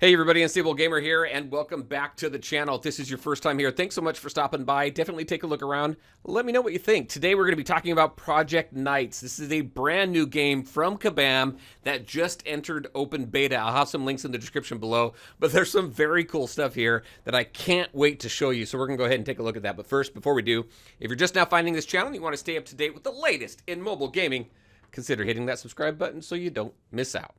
Hey everybody, Unstable Gamer here, and welcome back to the channel. If this is your first time here, thanks so much for stopping by. Definitely take a look around. Let me know what you think. Today we're going to be talking about Project Knights. This is a brand new game from Kabam that just entered open beta. I'll have some links in the description below, but there's some very cool stuff here that I can't wait to show you. So we're going to go ahead and take a look at that. But first, before we do, if you're just now finding this channel and you want to stay up to date with the latest in mobile gaming, consider hitting that subscribe button so you don't miss out.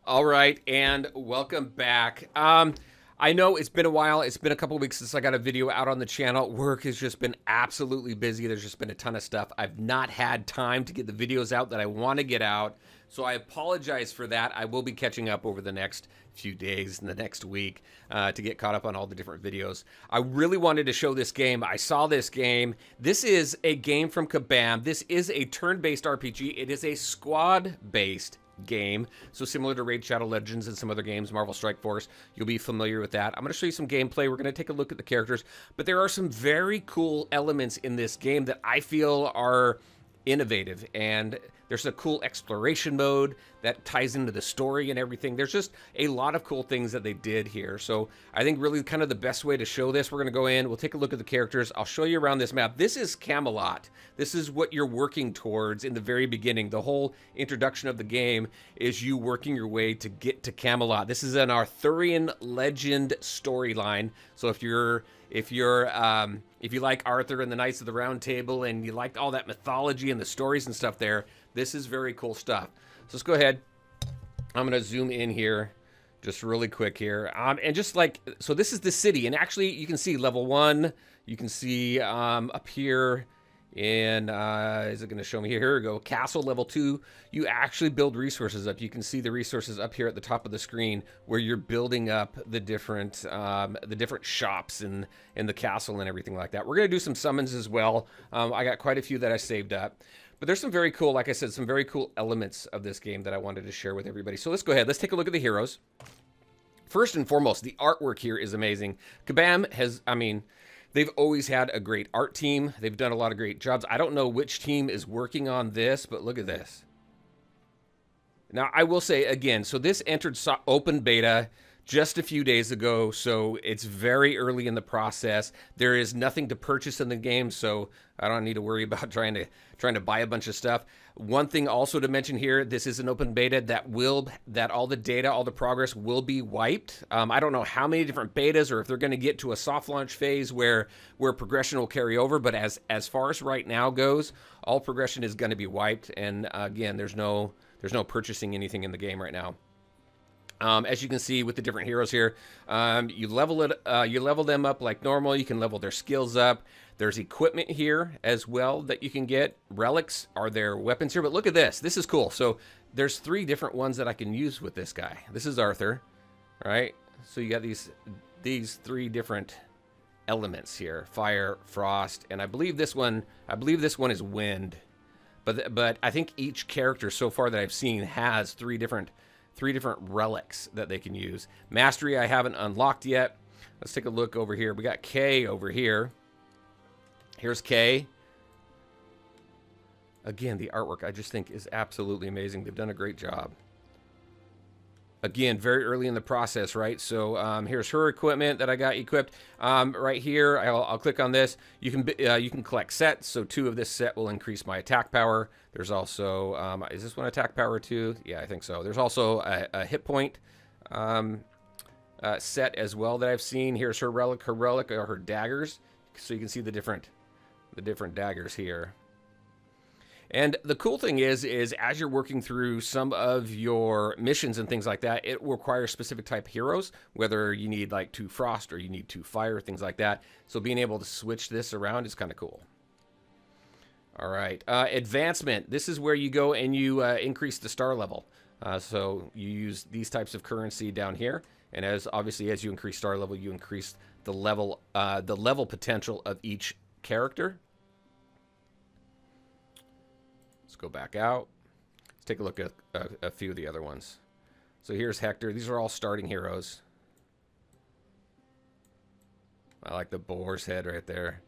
All right, and welcome back. I know it's been a while. It's been a couple weeks since I got a video out on the channel. Work has just been absolutely busy. There's just been a ton of stuff. I've not had time to get the videos out that I want to get out, so I apologize for that. I will be catching up over the next few days and the next week to get caught up on all the different videos. I really wanted to show this game. I saw this game. This is a game from Kabam. This is a turn-based RPG. It is a squad-based game, so similar to Raid Shadow Legends and some other games, Marvel Strike Force. You'll be familiar with that. I'm going to show you some gameplay. We're going to take a look at the characters, but there are some very cool elements in this game that I feel are innovative, and there's a cool exploration mode that ties into the story and everything. There's just a lot of cool things that they did here. So I think really kind of the best way to show this, we're going to go in, we'll take a look at the characters. I'll show you around this map. This is Camelot. This is what you're working towards in the very beginning. The whole introduction of the game is you working your way to get to Camelot. This is an Arthurian legend storyline. So if you like Arthur and the Knights of the Round Table and you like all that mythology and the stories and stuff there, this is very cool stuff. So let's go ahead. I'm going to zoom in here just really quick here. And just like, so this is the city. And actually, you can see level 1. You can see up here in, is it going to show me here? Here we go. Castle level 2. You actually build resources up. You can see the resources up here at the top of the screen where you're building up the different shops in the castle and everything like that. We're going to do some summons as well. I got quite a few that I saved up. But there's some very cool, like I said, some very cool elements of this game that I wanted to share with everybody. So let's go ahead. Let's take a look at the heroes. First and foremost, the artwork here is amazing. Kabam has, I mean, they've always had a great art team. They've done a lot of great jobs. I don't know which team is working on this, but look at this. Now, I will say again, so this entered open beta just a few days ago, so it's very early in the process. There is nothing to purchase in the game, so I don't need to worry about trying to buy a bunch of stuff. One thing also to mention here, this is an open beta that all the data, all the progress will be wiped. I don't know how many different betas or if they're going to get to a soft launch phase where progression will carry over, but as far as right now goes, all progression is going to be wiped, and again, there's no purchasing anything in the game right now. As you can see with the different heroes here, you level them up like normal. You can level their skills up. There's equipment here as well that you can get. Relics are their weapons here, but look at this. This is cool. So there's 3 different ones that I can use with this guy. This is Arthur, right? So you got these 3 different elements here: fire, frost, and I believe this one is wind. But I think each character so far that I've seen has 3 different relics that they can use. Mastery I haven't unlocked yet. Let's take a look over here. We got K over here. Here's K. Again, the artwork I just think is absolutely amazing. They've done a great job. Again, very early in the process, right? So here's her equipment that I got equipped. Right here, I'll click on this. You can collect sets. So 2 of this set will increase my attack power. There's also, is this one attack power 2? Yeah, I think so. There's also a hit point set as well that I've seen. Here's her relic or her daggers. So you can see the different daggers here. And the cool thing is as you're working through some of your missions and things like that, it requires specific type heroes, whether you need like 2 frost or you need 2 fire, things like that. So being able to switch this around is kind of cool. All right, advancement. This is where you go and you increase the star level. So you use these types of currency down here, and obviously as you increase star level, you increase the level potential of each character. Let's go back out. Let's take a look at a few of the other ones. So here's Hector. These are all starting heroes. I like the boar's head right there.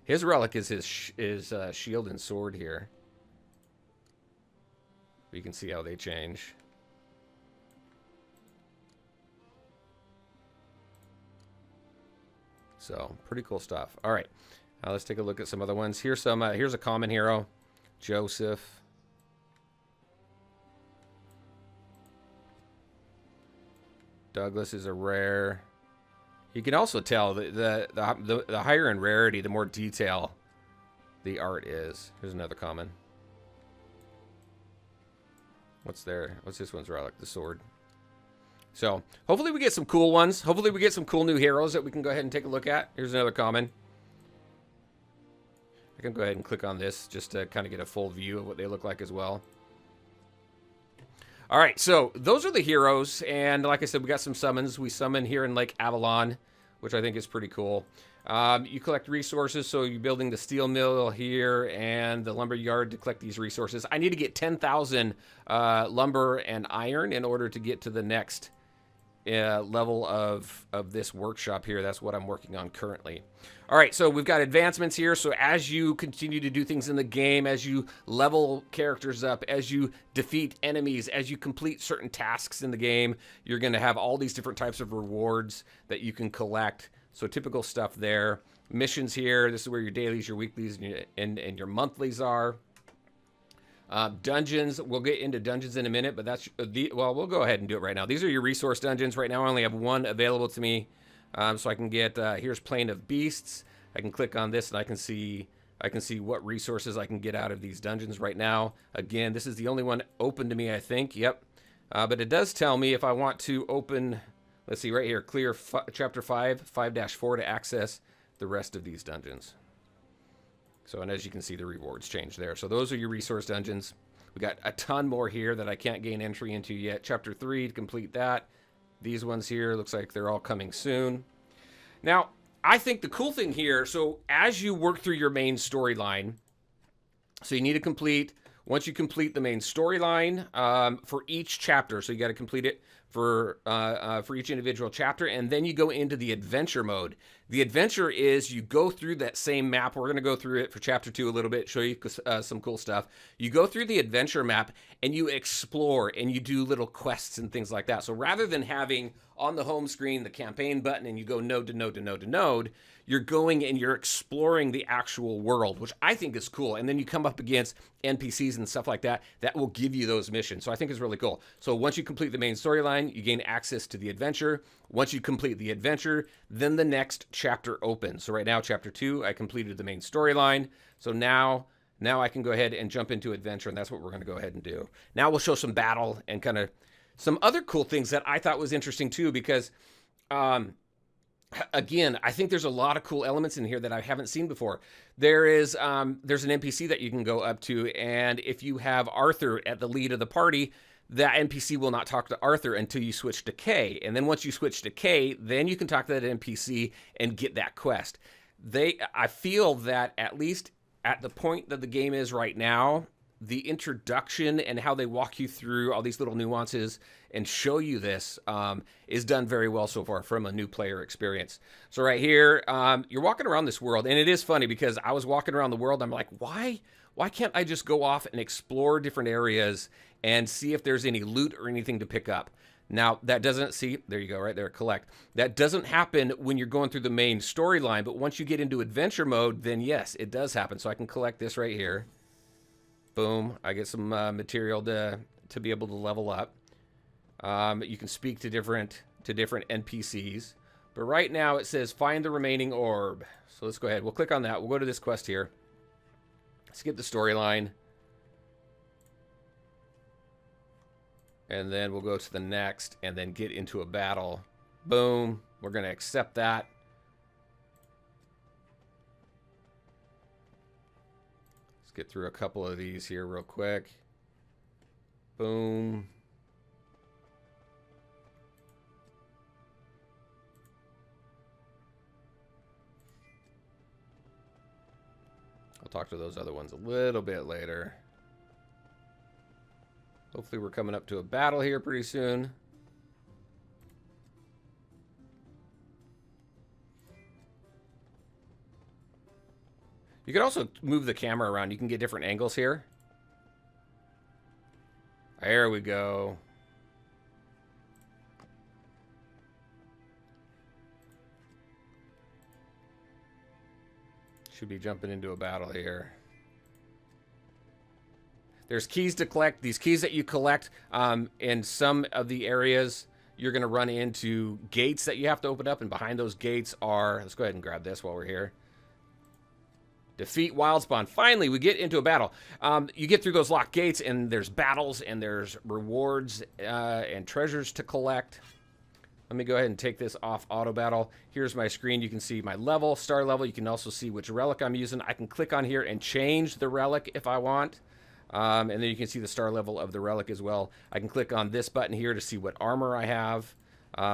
His relic is his shield and sword here. You can see how they change. So, pretty cool stuff. All right, now let's take a look at some other ones. Here's some. Here's a common hero, Joseph. Douglas is a rare. You can also tell the higher in rarity, the more detail the art is. Here's another common. What's there? What's this one's relic? The sword. So, hopefully we get some cool ones. Hopefully we get some cool new heroes that we can go ahead and take a look at. Here's another common. I can go ahead and click on this just to kind of get a full view of what they look like as well. All right, so those are the heroes. And like I said, we got some summons. We summon here in Lake Avalon, which I think is pretty cool. You collect resources, so you're building the steel mill here and the lumber yard to collect these resources. I need to get 10,000 lumber and iron in order to get to the next level of this workshop here. That's what I'm working on currently. All right, so we've got advancements here. So as you continue to do things in the game, as you level characters up, as you defeat enemies, as you complete certain tasks in the game, you're going to have all these different types of rewards that you can collect. So typical stuff there. Missions here. This is where your dailies, your weeklies, and your monthlies are. Dungeons. We'll get into dungeons in a minute, but that's well, we'll go ahead and do it right now. These are your resource dungeons. Right now I only have one available to me. So I can get, here's Plain of Beasts. I can click on this and I can see what resources I can get out of these dungeons right now. Again, this is the only one open to me, I think. Yep. But it does tell me if I want to open, let's see right here, clear chapter 5-4 to access the rest of these dungeons. So, and as you can see, the rewards change there. So those are your resource dungeons. We got a ton more here that I can't gain entry into yet. Chapter 3 to complete that. These ones here, looks like they're all coming soon. Now, I think the cool thing here, so as you work through your main storyline, so you need to complete, once you complete the main storyline for each chapter, so you got to complete it for each individual chapter, and then you go into the adventure mode. The adventure is you go through that same map. We're going to go through it for chapter 2 a little bit, show you some cool stuff. You go through the adventure map and you explore and you do little quests and things like that. So rather than having on the home screen the campaign button and you go node to node to node to node, you're going and you're exploring the actual world, which I think is cool. And then you come up against NPCs and stuff like that that will give you those missions. So I think it's really cool. So once you complete the main storyline, you gain access to the adventure. Once you complete the adventure, then the next chapter opens. So right now, chapter 2, I completed the main storyline. So now I can go ahead and jump into adventure, and that's what we're going to go ahead and do. Now we'll show some battle and kind of some other cool things that I thought was interesting too, because again, I think there's a lot of cool elements in here that I haven't seen before. There's an NPC that you can go up to, and if you have Arthur at the lead of the party, that NPC will not talk to Arthur until you switch to Kay. And then once you switch to Kay, then you can talk to that NPC and get that quest. I feel that at least at the point that the game is right now, the introduction and how they walk you through all these little nuances and show you this is done very well so far from a new player experience. So right here, you're walking around this world, and it is funny because I was walking around the world. I'm like, why can't I just go off and explore different areas and see if there's any loot or anything to pick up? Now, that doesn't, see, there you go, right there, collect. That doesn't happen when you're going through the main storyline, but once you get into adventure mode, then yes, it does happen. So I can collect this right here. Boom, I get some material to be able to level up. You can speak to different NPCs. But right now it says find the remaining orb. So let's go ahead. We'll click on that. We'll go to this quest here. Skip the storyline. And then we'll go to the next and then get into a battle. Boom. We're going to accept that. Let's get through a couple of these here real quick. Boom. I'll talk to those other ones a little bit later. Hopefully we're coming up to a battle here pretty soon. You can also move the camera around. You can get different angles here. There we go. Should be jumping into a battle here. There's keys to collect. These keys that you collect in some of the areas, you're going to run into gates that you have to open up. And behind those gates are... Let's go ahead and grab this while we're here. Defeat Wildspawn. Finally, we get into a battle. You get through those locked gates, and there's battles, and there's rewards and treasures to collect. Let me go ahead and take this off auto battle. Here's my screen. You can see my level, star level. You can also see which relic I'm using. I can click on here and change the relic if I want. And then you can see the star level of the relic as well. I can click on this button here to see what armor I have.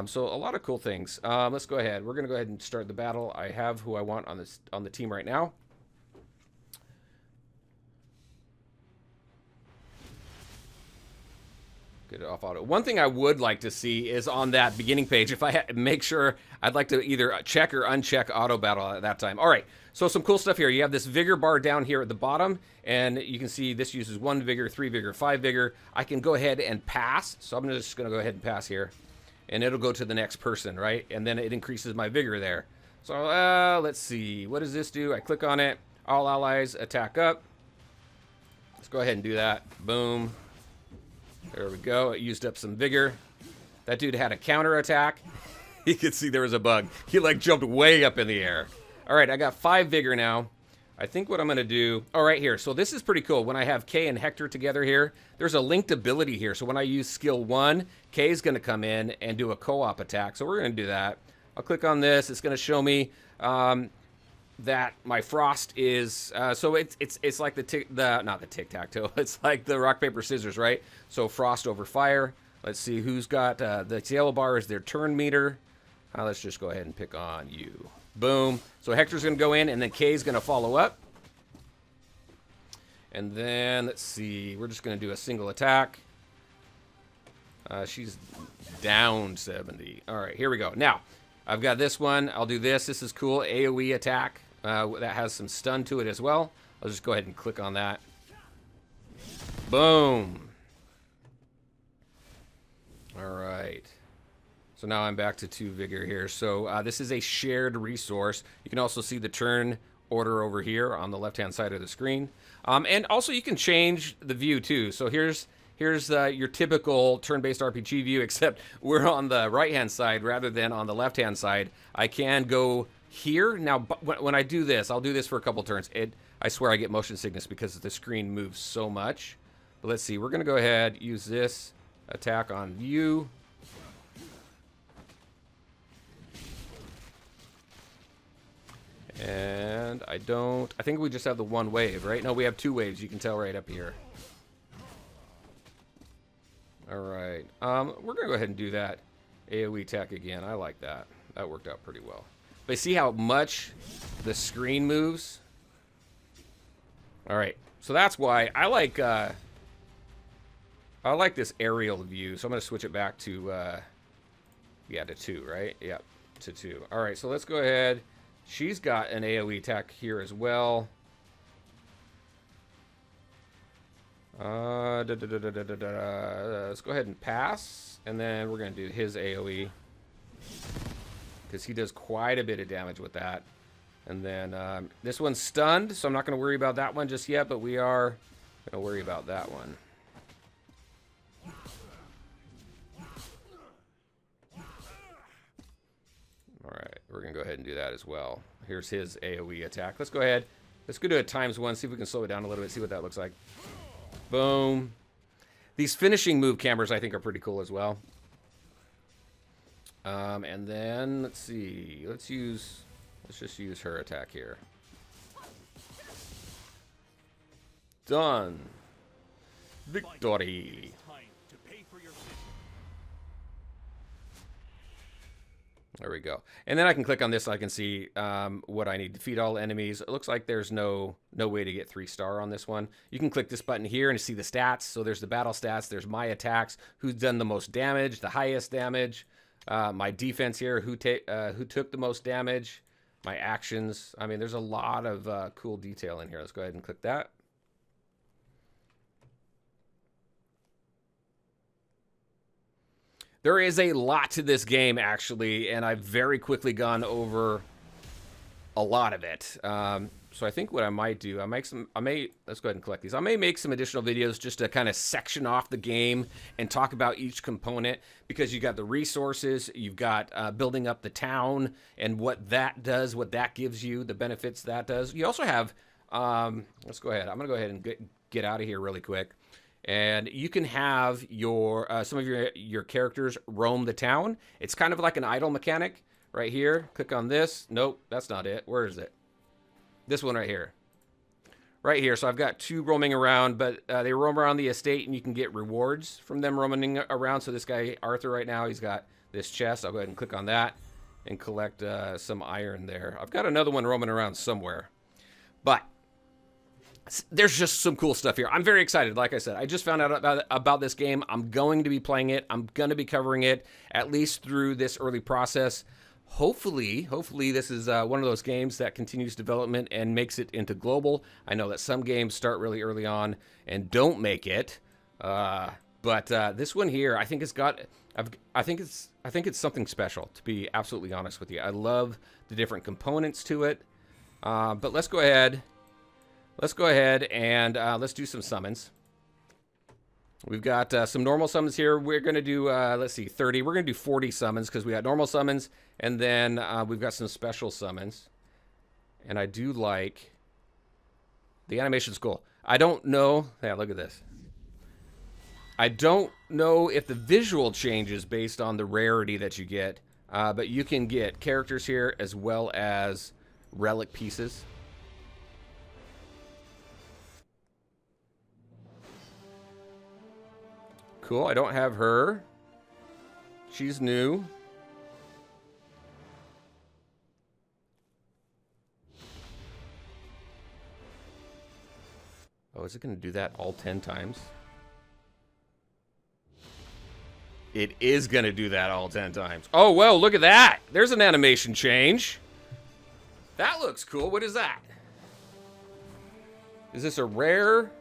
So a lot of cool things. Let's go ahead. We're going to go ahead and start the battle. I have who I want on the team right now. Get it off auto. One thing I would like to see is on that beginning page, if I make sure, I'd like to either check or uncheck auto battle at that time. All right, so some cool stuff here. You have this vigor bar down here at the bottom, and you can see this uses 1 vigor, 3 vigor, 5 vigor. I can go ahead and pass, so I'm just going to go ahead and pass here, and it'll go to the next person, right? And then it increases my vigor there. So let's see. What does this do? I click on it. All allies attack up. Let's go ahead and do that. Boom. There we go. It used up some vigor. That dude had a counter attack. You could see there was a bug. He like jumped way up in the air. All right, I got 5 vigor now. I think what I'm going to do... Oh, right here. So this is pretty cool. When I have Kay and Hector together here, there's a linked ability here. So when I use skill 1, Kay is going to come in and do a co-op attack. So we're going to do that. I'll click on this. It's going to show me that my frost is... so it's like not the tic-tac-toe. It's like the rock, paper, scissors, right? So frost over fire. Let's see who's got... the yellow bar is their turn meter. Let's just go ahead and pick on you. Boom. So Hector's going to go in, and then Kay's going to follow up. And then, let's see. We're just going to do a single attack. She's down 70. All right, here we go. Now, I've got this one. I'll do this. This is cool. AoE attack. That has some stun to it as well. I'll just go ahead and click on that. Boom. All right. So now I'm back to 2 vigor here. So this is a shared resource. You can also see the turn order over here on the left-hand side of the screen. And also you can change the view too. So here's your typical turn-based RPG view, except we're on the right-hand side rather than on the left-hand side. I can go here. Now, when I do this, I'll do this for a couple turns. I swear I get motion sickness because the screen moves so much. But let's see. We're going to go ahead, use this attack on you. And I think we just have the 1 wave, right? No, we have 2 waves. You can tell right up here. All right. We're going to go ahead and do that AoE attack again. I like that. That worked out pretty well. But see how much the screen moves? All right. So that's why I like this aerial view. So I'm going to switch it back to, to 2, right? Yep, to 2. All right. So let's go ahead. She's got an AoE attack here as well. Let's go ahead and pass. And then we're going to do his AoE. Because he does quite a bit of damage with that. And then this one's stunned, so I'm not going to worry about that one just yet. But we are going to worry about that one. All right, we're going to go ahead and do that as well. Here's his AoE attack. Let's go ahead. Let's go to it ×1, see if we can slow it down a little bit, see what that looks like. Boom. These finishing move cameras, I think, are pretty cool as well. And then, let's see. Let's just use her attack here. Done. Victory. There we go. And then I can click on this so I can see what I need. Defeat all enemies. It looks like there's no way to get 3-star on this one. You can click this button here and see the stats. So there's the battle stats. There's my attacks, who's done the most damage, the highest damage. My defense here, who took the most damage. my actions. I mean, there's a lot of cool detail in here. Let's go ahead and click that. There is a lot to this game, actually, and I've very quickly gone over a lot of it. So I think what I might do, let's go ahead and collect these. I may make some additional videos just to kind of section off the game and talk about each component, because you got the resources, you've got building up the town and what that does, what that gives you, the benefits that does. You also have, let's go ahead. I'm going to go ahead and get out of here really quick. And you can have your some of your characters roam the town. It's kind of like an idle mechanic right here. Click on this. Nope, that's not it. Where is it? This one right here. Right here. So I've got 2 roaming around, but they roam around the estate, and you can get rewards from them roaming around. So this guy, Arthur, right now, he's got this chest. I'll go ahead and click on that and collect some iron there. I've got another one roaming around somewhere. But there's just some cool stuff here. I'm very excited. Like I said, I just found out about this game. I'm going to be playing it. I'm going to be covering it at least through this early process. Hopefully this is one of those games that continues development and makes it into global. I know that some games start really early on and don't make it, but this one here, I think it's got. I think it's something special. To be absolutely honest with you, I love the different components to it. But let's go ahead. Let's go ahead and let's do some summons. We've got some normal summons here. We're going to do, let's see, 30. We're going to do 40 summons because we got normal summons, and then we've got some special summons. And I do like the animation's cool. I don't know. Yeah, look at this. I don't know if the visual changes based on the rarity that you get, but you can get characters here as well as relic pieces. Cool, I don't have her. She's new. Oh, is it going to do that all 10 times? It is going to do that all 10 times. Oh, well, look at that. There's an animation change. That looks cool. What is that? Is this a rare?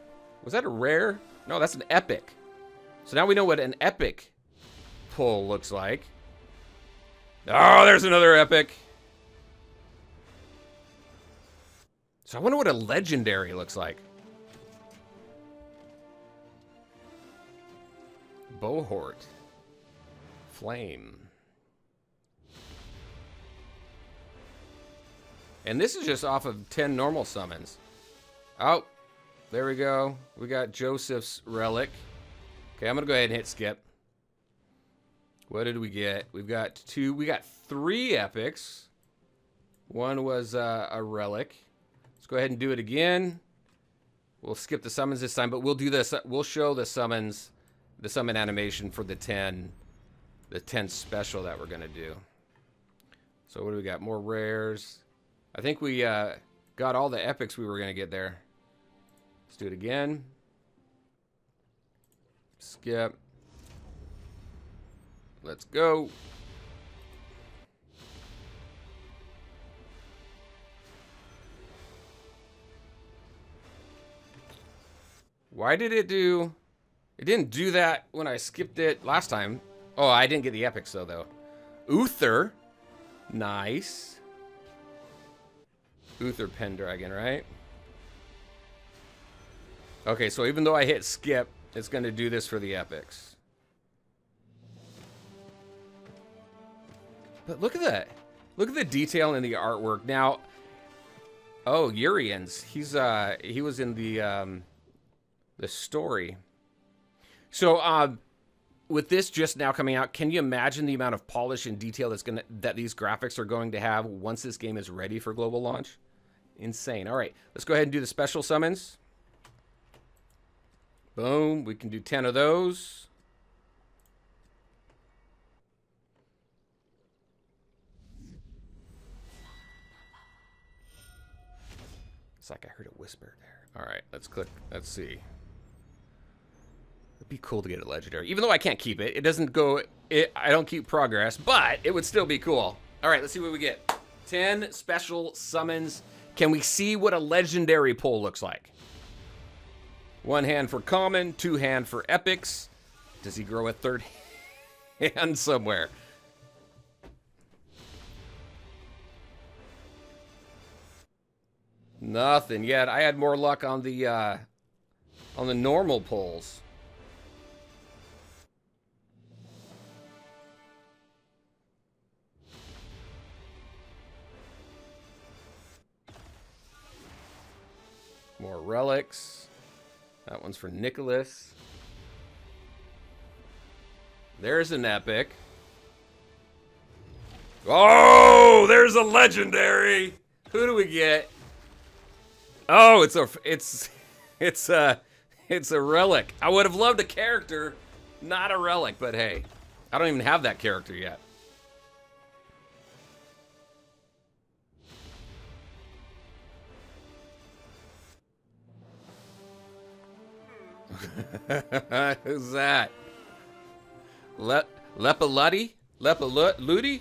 Was that a rare? No, that's an epic. So now we know what an epic pull looks like. Oh, there's another epic. So I wonder what a legendary looks like. Bohort. Flame. And this is just off of 10 normal summons. Oh, there we go. We got Joseph's relic. Okay, I'm going to go ahead and hit skip. What did we get? We got 3 epics. One was a relic. Let's go ahead and do it again. We'll skip the summons this time, but we'll do this. We'll show the summons, the summon animation for the 10 special that we're going to do. So what do we got? More rares. I think we got all the epics we were going to get there. Let's do it again. Skip. Let's go. Why did it do... It didn't do that when I skipped it last time. Oh, I didn't get the epics though. Uther. Nice. Uther Pendragon, right? Okay, so even though I hit skip, it's going to do this for the epics. But look at that. Look at the detail in the artwork. Now, oh, Urians. He was in the story. So, with this just now coming out, can you imagine the amount of polish and detail that these graphics are going to have once this game is ready for global launch? Insane. All right, let's go ahead and do the special summons. Boom, we can do 10 of those. It's like I heard a whisper there. All right, let's click. Let's see. It'd be cool to get a legendary. Even though I can't keep it. It doesn't go... I don't keep progress, but it would still be cool. All right, let's see what we get. 10 special summons. Can we see what a legendary pull looks like? 1 hand for common, 2 hand for epics. Does he grow a 3rd hand somewhere? Nothing yet. I had more luck on the normal pulls. More relics. That one's for Nicholas. There's an epic. Oh, there's a legendary. Who do we get? Oh, it's a relic. I would have loved a character, not a relic, but hey, I don't even have that character yet. Who's that? Lepaludi? Lepaludi?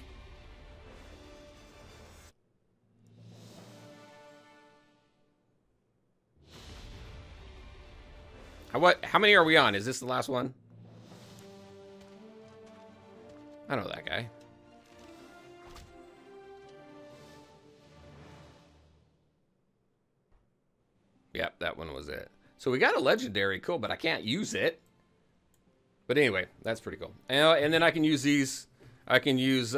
How many are we on? Is this the last one? I know that guy. Yep, that one was it. So we got a legendary, cool, but I can't use it. But anyway, that's pretty cool. And then I can use these. I can use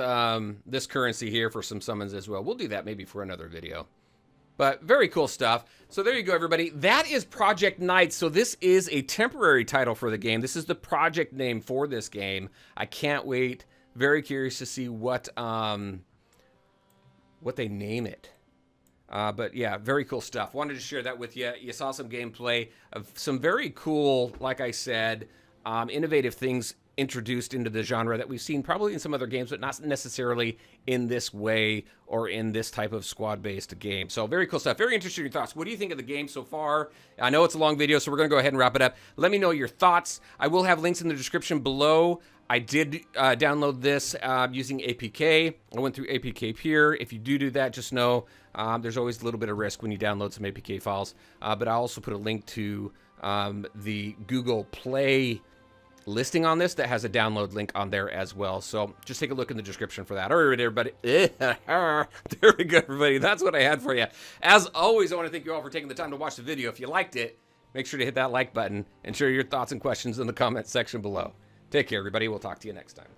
this currency here for some summons as well. We'll do that maybe for another video. But very cool stuff. So there you go, everybody. That is Project Knights. So this is a temporary title for the game. This is the project name for this game. I can't wait. Very curious to see what they name it. But yeah, very cool stuff. Wanted to share that with you. You saw some gameplay of some very cool, like I said, innovative things introduced into the genre that we've seen probably in some other games, but not necessarily in this way or in this type of squad-based game. So very cool stuff. Very interesting your thoughts. What do you think of the game so far? I know it's a long video, so we're going to go ahead and wrap it up. Let me know your thoughts. I will have links in the description below. I did download this using APK. I went through APK Pure. If you do that, just know there's always a little bit of risk when you download some APK files. But I also put a link to the Google Play listing on this that has a download link on there as well. So just take a look in the description for that. All right, everybody. There we go, everybody. That's what I had for you. As always, I want to thank you all for taking the time to watch the video. If you liked it, make sure to hit that like button and share your thoughts and questions in the comment section below. Take care, everybody. We'll talk to you next time.